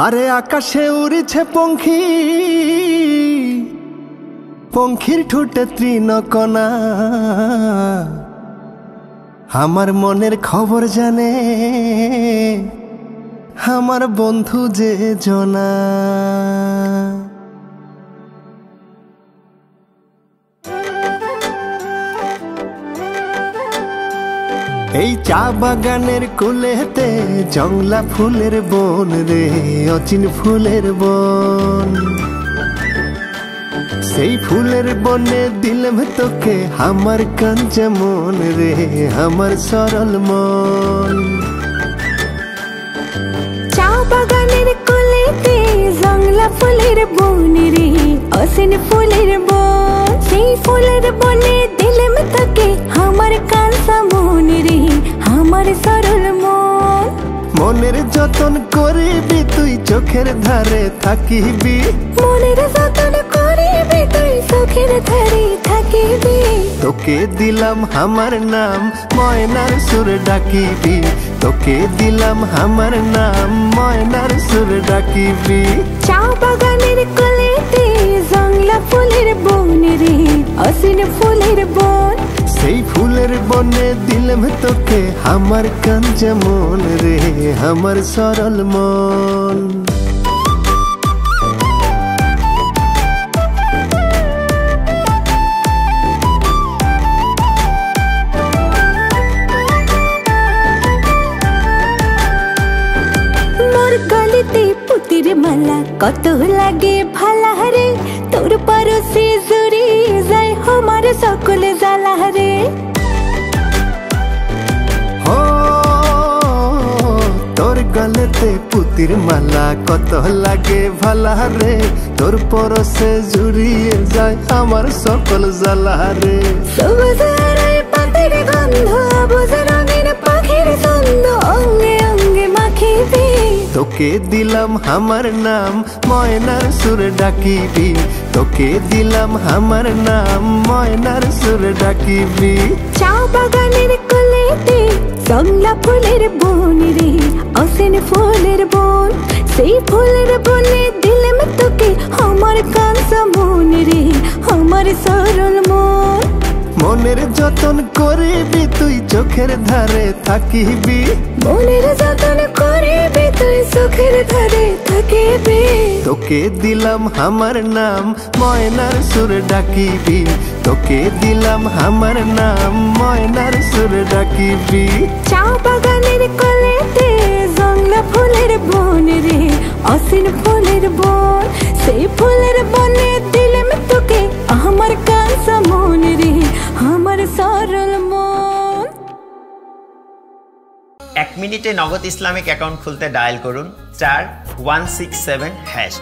আরে আকাশে উড়িছে পঙ্খী, পঙ্খির ঠোঁটে তৃণকণা, আমার মনের খবর জানে আমার বন্ধু যে জনা। এই চা বাগানের কুলেতে জংলা ফুলের বন রে, অচিন ফুলের বন। সেই ফুলের বনে দিলাম তোকে আমার কাঞ্চা মন রে, আমার সরল মন। চা বাগানের কুলেতে জংলা ফুলের বন রে, অচিন ফুলের বন। সেই ফুলের বনে দিলাম তোকে আমার কাঞ্চা মন রে, আমার সরল মন। মনের যতন করিবি তুই চোখের ধারে থাকিবি, মনের যতন করিবি তুই চোখের ধারে থাকিবি। তোকে দিলাম আমার নাম ময়নার সুর ডাকিবি, তোকে দিলাম আমার নাম ময়নার সুর ডাকিবি। চা বাগানের কুলেতে জংলা ফুলের বন রে, অচিন ফুলের বন। সেই ফুলের বনে দিলাম তোকে আমার কাঞ্চা মন রে, আমার সরল মন। মোর গলিতে পুতির মালা কত লাগে ভালা রে, তোর পরশে জুড়ি যায় আমার সকল জ্বালা রে। ও তোর গলেতে পুতির মালা কত লাগে ভালা রে, তোর পরশে জুড়িয়ে যায় আমার সকল জ্বালা রে। সবুজ আরায় পাখির গন্ধ, সবুজ রঙের পাখির ছন্দ, অঙ্গে অঙ্গে মাখিবি। তোকে দিলাম আমার নাম ময়নার সুর ডাকিবি, তোকে দিলাম আমার নাম ময়নার সুর ডাকিবি। চা বাগানের কুলেতে জংলা ফুলের বন রে, অচিন ফুলের বন। সেই ফুলের বনে দিলাম তোকে আমার কাঞ্চা মন রে, আমার সরল মন। মনের যতন করিবি তুই চোখের ধারে থাকিবি, মনের যতন করিবি তুই চোখের ধারে থাকিবি। তোকে দিলাম আমার নাম ময়নার সুর ডাকিবি, তোকে দিলাম আমার নাম ময়নার সুর ডাকিবি। চা বাগানের কুলেতে জংলা ফুলের বন রে, অচিন ফুলের বন। সেই ফুলের বনে দিলাম তোকে আমার কাঞ্চা মন রে, আমার সরল মন। 1 মিনিটে নগদ ইসলামিক অ্যাকাউন্ট খুলতে ডায়াল করুন *167#।